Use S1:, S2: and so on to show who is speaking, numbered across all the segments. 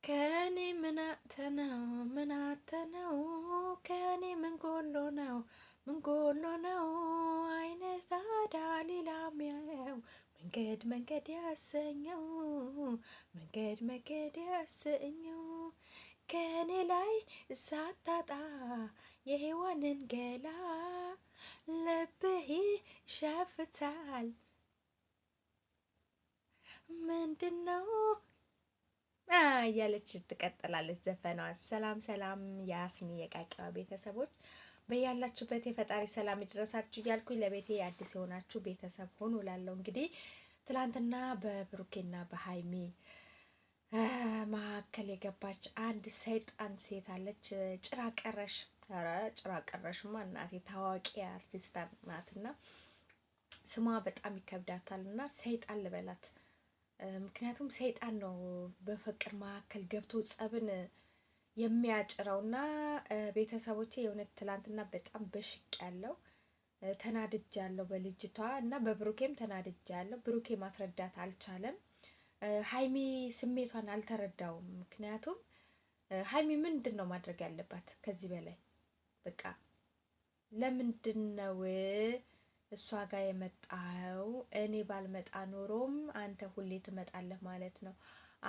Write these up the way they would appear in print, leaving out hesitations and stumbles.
S1: ከኔ ምናተነው ከኔ ምን ጎሎ ነው አይነ ታዲያ ሌላ ሚያየው መንገድ ያሰኘው ከኔ ላይ ሳታጣ የሔዋንን ገላ ልብህ ይሸፍታል ምንድነው እያለች ትቀጥላለች ዘፈኗ። ሰላም ሰላም የአስኒ የቃቂዋ ቤተሰቦች በያላችሁበት የፈጣሪ ሰላም ይድረሳችሁ እያልኩኝ ለቤቴ አዲስ የሆናችሁ ቤተሰብ ሆኑ እላለሁ። እንግዲህ ትላንትና በብሩኬና በሀይሚ መካከል የገባች አንድ ሰይጣን ሴት አለች። ጭራ ቀረሽ። ኧረ ጭራ ቀረሽማ እናቴ ታዋቂ አርቲስት ናትና ስሟ በጣም ይከብዳታልና ሰይጣን ልበላት። ምክንያቱም ሰይጣን ነው በፍቅር መካከል ገብቶ ጸብን የሚያጭረውና ቤተሰቦቼ የእውነት ትላንትና በጣም በሽቅ ያለው ተናድጃለሁ በልጅቷ እና በብሩኬም ተናድጃለሁ። ብሩኬ ማስረዳት አልቻለም። ሀይሚ ስሜቷን አልተረዳውም። ምክንያቱም ሀይሚ ምንድን ነው ማድረግ ያለባት ከዚህ በላይ በቃ ለምንድን ነው እሷ ጋር የመጣው? እኔ ባልመጣ ኖሮም አንተ ሁሌ ትመጣለህ ማለት ነው።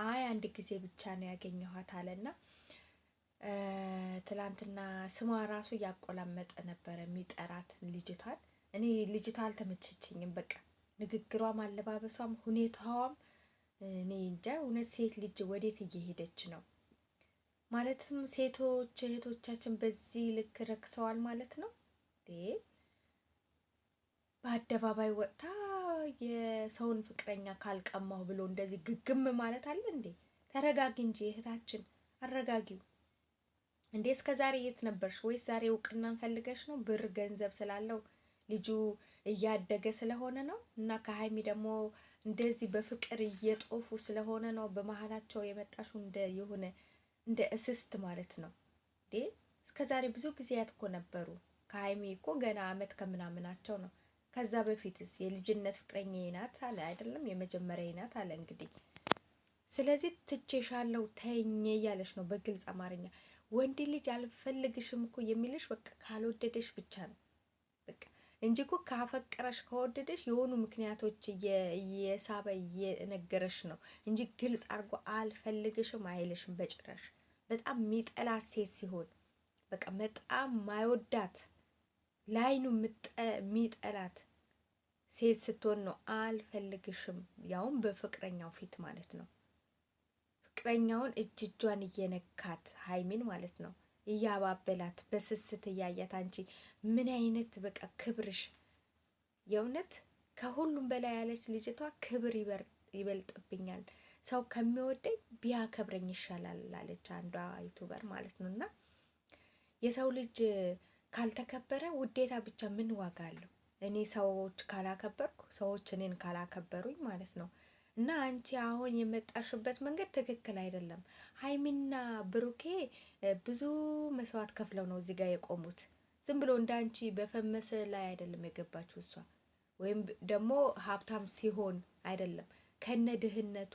S1: አይ አንድ ጊዜ ብቻ ነው ያገኘኋት አለና ትላንትና ስሟ ራሱ እያቆላመጠ ነበረ የሚጠራት ልጅቷን። እኔ ልጅቷ አልተመቸችኝም። በቃ ንግግሯም፣ አለባበሷም፣ ሁኔታዋም እኔ እንጃ። እውነት ሴት ልጅ ወዴት እየሄደች ነው? ማለትም ሴቶች እህቶቻችን በዚህ ልክ ረክሰዋል ማለት ነው። በአደባባይ ወጥታ የሰውን ፍቅረኛ ካልቀማሁ ብሎ እንደዚህ ግግም ማለት አለ እንዴ? ተረጋጊ እንጂ እህታችን አረጋጊው እንዴ። እስከ ዛሬ የት ነበርሽ? ወይስ ዛሬ እውቅናን ፈልገሽ ነው? ብር ገንዘብ ስላለው ልጁ እያደገ ስለሆነ ነው? እና ከሀይሚ ደግሞ እንደዚህ በፍቅር እየጦፉ ስለሆነ ነው በመሀላቸው የመጣሹ እንደ እስስት ማለት ነው እንዴ? እስከ ዛሬ ብዙ ጊዜያት እኮ ነበሩ። ከሀይሚ እኮ ገና አመት ከምናምናቸው ነው። ከዛ በፊትስ የልጅነት ፍቅረኛዬ ናት አለ አይደለም? የመጀመሪያ ናት አለ እንግዲህ። ስለዚህ ትቼሻለሁ ተኝ እያለሽ ነው በግልጽ አማርኛ። ወንድ ልጅ አልፈልግሽም እኮ የሚልሽ በቃ ካልወደደሽ ብቻ ነው በቃ እንጂ እኮ ካፈቀረሽ ከወደደሽ የሆኑ ምክንያቶች እየሳበ እየነገረሽ ነው እንጂ ግልጽ አድርጎ አልፈልግሽም አይልሽም በጭራሽ። በጣም የሚጠላት ሴት ሲሆን በቃ በጣም ማይወዳት ላይኑ የሚጠላት ሴት ስትሆን ነው አልፈልግሽም፣ ያውም በፍቅረኛው ፊት ማለት ነው። ፍቅረኛውን እጇን እየነካት ሀይሚን ማለት ነው እያባበላት በስስት እያያት፣ አንቺ ምን አይነት በቃ ክብርሽ! የእውነት ከሁሉም በላይ ያለች ልጅቷ ክብር ይበልጥብኛል፣ ሰው ከሚወደኝ ቢያከብረኝ ይሻላል አለች አንዷ ዩቱበር ማለት ነው። እና የሰው ልጅ ካልተከበረ ውዴታ ብቻ ምን ዋጋ አለው? እኔ ሰዎች ካላከበርኩ ሰዎች እኔን ካላከበሩኝ ማለት ነው። እና አንቺ አሁን የመጣሽበት መንገድ ትክክል አይደለም። ሀይሚና ብሩኬ ብዙ መስዋዕት ከፍለው ነው እዚህ ጋር የቆሙት። ዝም ብሎ እንደ አንቺ በፈመሰ ላይ አይደለም የገባችው እሷ፣ ወይም ደግሞ ሀብታም ሲሆን አይደለም፣ ከነ ድህነቱ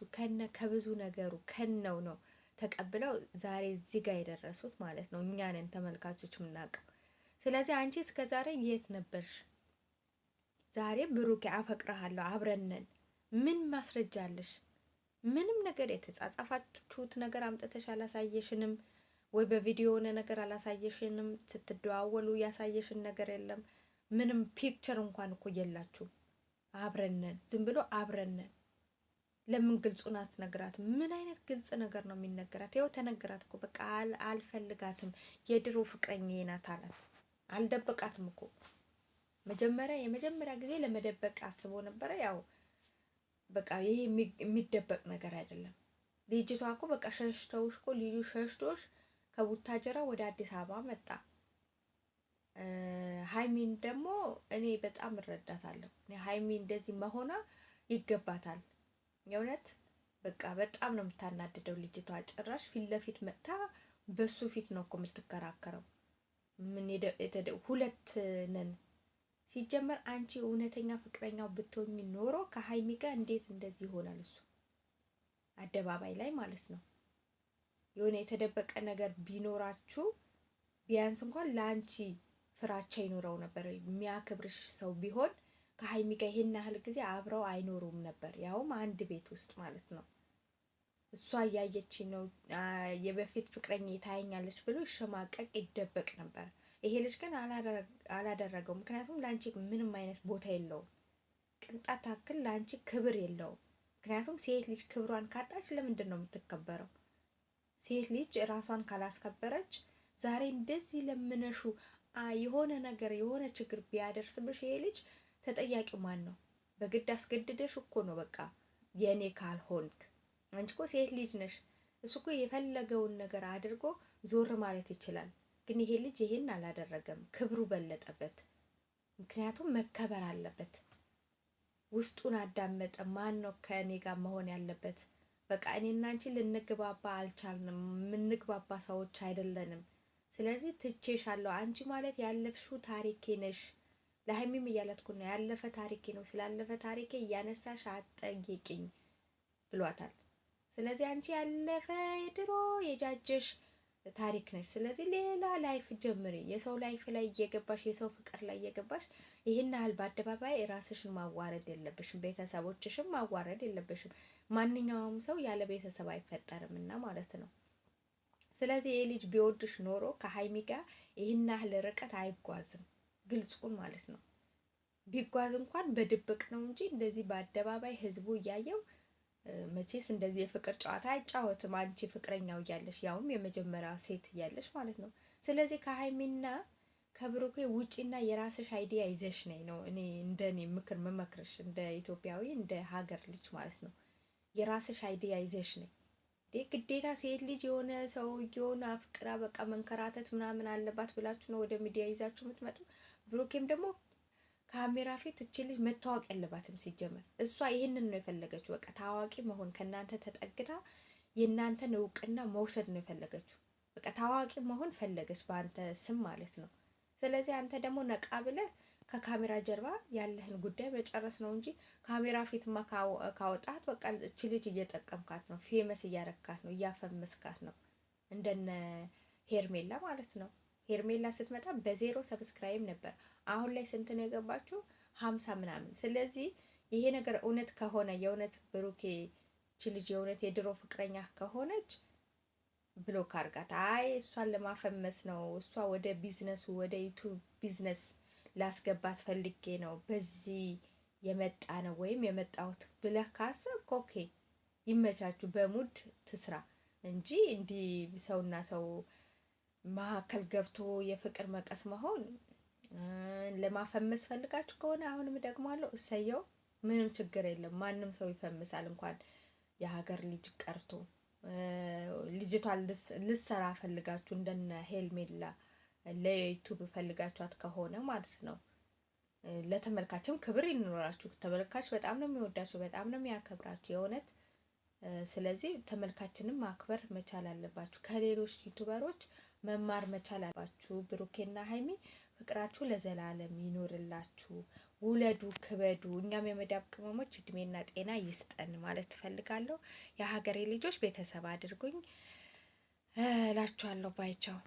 S1: ከብዙ ነገሩ ከነው ነው ተቀብለው ዛሬ እዚህ ጋር የደረሱት ማለት ነው። እኛንን ተመልካቾች የምናውቀው። ስለዚህ አንቺ እስከ ዛሬ የት ነበርሽ? ዛሬ ብሩኬ አፈቅረሃለሁ አብረነን ምን ማስረጃ አለሽ? ምንም ነገር የተጻጻፋችሁት ነገር አምጥተሽ አላሳየሽንም፣ ወይ በቪዲዮ የሆነ ነገር አላሳየሽንም። ስትደዋወሉ ያሳየሽን ነገር የለም። ምንም ፒክቸር እንኳን እኮ የላችሁም። አብረነን ዝም ብሎ አብረነን። ለምን ግልጹን አትነግራት? ምን አይነት ግልጽ ነገር ነው የሚነገራት? ይኸው ተነገራት እኮ በቃ አልፈልጋትም፣ የድሮ ፍቅረኛዬ ናት አላት። አልደበቃትም እኮ የመጀመሪያ ጊዜ ለመደበቅ አስቦ ነበረ። ያው በቃ ይሄ የሚደበቅ ነገር አይደለም። ልጅቷ እኮ በቃ ሸሽተውሽ እኮ ልጁ ሸሽቶሽ ከቡታጀራ ወደ አዲስ አበባ መጣ። ሀይሚን ደግሞ እኔ በጣም እረዳታለሁ። ሀይሚ እንደዚህ መሆኗ ይገባታል። የእውነት በቃ በጣም ነው የምታናድደው ልጅቷ። ጭራሽ ፊት ለፊት መጥታ በሱ ፊት ነው እኮ የምትከራከረው። ሁለት ነን ሲጀመር። አንቺ እውነተኛ ፍቅረኛው ብትሆኚ ኖሮ ከሀይሚ ጋር እንዴት እንደዚህ ይሆናል? እሱ አደባባይ ላይ ማለት ነው። የሆነ የተደበቀ ነገር ቢኖራችሁ ቢያንስ እንኳን ለአንቺ ፍራቻ ይኖረው ነበር። የሚያከብርሽ ሰው ቢሆን ከሀይሚ ጋር ይሄን ያህል ጊዜ አብረው አይኖሩም ነበር፣ ያውም አንድ ቤት ውስጥ ማለት ነው። እሷ እያየች ነው የበፊት ፍቅረኛ ታየኛለች ብሎ ይሸማቀቅ ይደበቅ ነበር። ይሄ ልጅ ግን አላደረገው። ምክንያቱም ለአንቺ ምንም አይነት ቦታ የለውም፣ ቅንጣት ታክል ለአንቺ ክብር የለውም። ምክንያቱም ሴት ልጅ ክብሯን ካጣች ለምንድን ነው የምትከበረው? ሴት ልጅ ራሷን ካላስከበረች ዛሬ እንደዚህ ለምነሹ የሆነ ነገር የሆነ ችግር ቢያደርስብሽ ይሄ ልጅ ተጠያቂው ማን ነው? በግድ አስገድደሽ እኮ ነው በቃ የኔ ካልሆንክ። አንቺ እኮ ሴት ልጅ ነሽ። እሱ እኮ የፈለገውን ነገር አድርጎ ዞር ማለት ይችላል። ግን ይሄ ልጅ ይሄን አላደረገም። ክብሩ በለጠበት። ምክንያቱም መከበር አለበት። ውስጡን አዳመጠ። ማን ነው ከእኔ ጋር መሆን ያለበት? በቃ እኔና አንቺ ልንግባባ አልቻልንም። የምንግባባ ሰዎች አይደለንም። ስለዚህ ትቼሻለሁ። አንቺ ማለት ያለፍሽው ታሪኬ ነሽ። ለሀይሚም እያለት እኮ ነው ያለፈ ታሪኬ ነው። ስላለፈ ታሪኬ እያነሳሽ አትጠይቂኝ ብሏታል። ስለዚህ አንቺ ያለፈ የድሮ የጃጀሽ ታሪክ ነች። ስለዚህ ሌላ ላይፍ ጀምሪ። የሰው ላይፍ ላይ እየገባሽ የሰው ፍቅር ላይ እየገባሽ ይህን ያህል በአደባባይ ራስሽን ማዋረድ የለብሽም። ቤተሰቦችሽም ማዋረድ የለብሽም። ማንኛውም ሰው ያለ ቤተሰብ አይፈጠርም እና ማለት ነው። ስለዚህ ይህ ልጅ ቢወድሽ ኖሮ ከሀይሚ ጋር ይህን ያህል ርቀት አይጓዝም። ግልጹን ማለት ነው። ቢጓዝ እንኳን በድብቅ ነው እንጂ እንደዚህ በአደባባይ ህዝቡ እያየው መቼስ እንደዚህ የፍቅር ጨዋታ አይጫወትም። አንቺ ፍቅረኛው እያለሽ ያውም የመጀመሪያ ሴት እያለሽ ማለት ነው። ስለዚህ ከሀይሚና ከብሩኬ ውጪና የራስሽ አይዲያ ይዘሽ ነይ ነው እኔ እንደኔ ምክር መመክርሽ፣ እንደ ኢትዮጵያዊ እንደ ሀገር ልጅ ማለት ነው። የራስሽ አይዲያ ይዘሽ ነይ። ግዴታ ሴት ልጅ የሆነ ሰው የሆነ አፍቅራ በቃ መንከራተት ምናምን አለባት ብላችሁ ነው ወደ ሚዲያ ይዛችሁ የምትመጡ። ብሩኬም ደግሞ ካሜራ ፊት እቺ ልጅ መታወቅ ያለባትም ሲጀመር እሷ ይሄንን ነው የፈለገችው። በቃ ታዋቂ መሆን ከናንተ ተጠግታ የናንተን እውቅና መውሰድ ነው የፈለገችው። በቃ ታዋቂ መሆን ፈለገች በአንተ ስም ማለት ነው። ስለዚህ አንተ ደግሞ ነቃ ብለህ ከካሜራ ጀርባ ያለህን ጉዳይ መጨረስ ነው እንጂ ካሜራ ፊትማ ካወጣት በቃ እቺ ልጅ እየጠቀምካት ነው፣ ፌመስ እያረካት ነው፣ እያፈመስካት ነው። እንደነ ሄርሜላ ማለት ነው። ሄርሜላ ስትመጣ በ0 ሰብስክራይብ ነበር። አሁን ላይ ስንት ነው የገባችሁ? 50 ምናምን። ስለዚህ ይሄ ነገር እውነት ከሆነ የእውነት ብሩኬ እቺ ልጅ የእውነት የድሮ ፍቅረኛ ከሆነች ብሎክ አርጋት። አይ እሷን ለማፈመስ ነው፣ እሷ ወደ ቢዝነሱ ወደ ዩቲዩብ ቢዝነስ ላስገባት ፈልጌ ነው በዚህ የመጣ ነው ወይም የመጣሁት ብለህ ካሰብክ ኦኬ ይመቻችሁ፣ በሙድ ትስራ እንጂ እንዲህ ሰውና ሰው መሀከል ገብቶ የፍቅር መቀስ መሆን ለማፈመስ ፈልጋችሁ ከሆነ አሁንም ደግማለሁ፣ እሰየው፣ ምንም ችግር የለም። ማንም ሰው ይፈምሳል፣ እንኳን የሀገር ልጅ ቀርቶ። ልጅቷን ልሰራ ፈልጋችሁ እንደነ ሄርሜላ ለዩቲዩብ ፈልጋችኋት ከሆነ ማለት ነው። ለተመልካችም ክብር ይኖራችሁ። ተመልካች በጣም ነው የሚወዳችሁ፣ በጣም ነው የሚያከብራችሁ የእውነት። ስለዚህ ተመልካችንም ማክበር መቻል አለባችሁ። ከሌሎች ዩቲዩበሮች መማር መቻል አለባችሁ። ብሩኬና ሀይሚ ፍቅራችሁ ለዘላለም ይኖርላችሁ። ውለዱ፣ ክበዱ። እኛም የመዳብ ቅመሞች እድሜና ጤና ይስጠን ማለት ትፈልጋለሁ። የሀገሬ ልጆች ቤተሰብ አድርጉኝ እላችኋለሁ። ባይቻው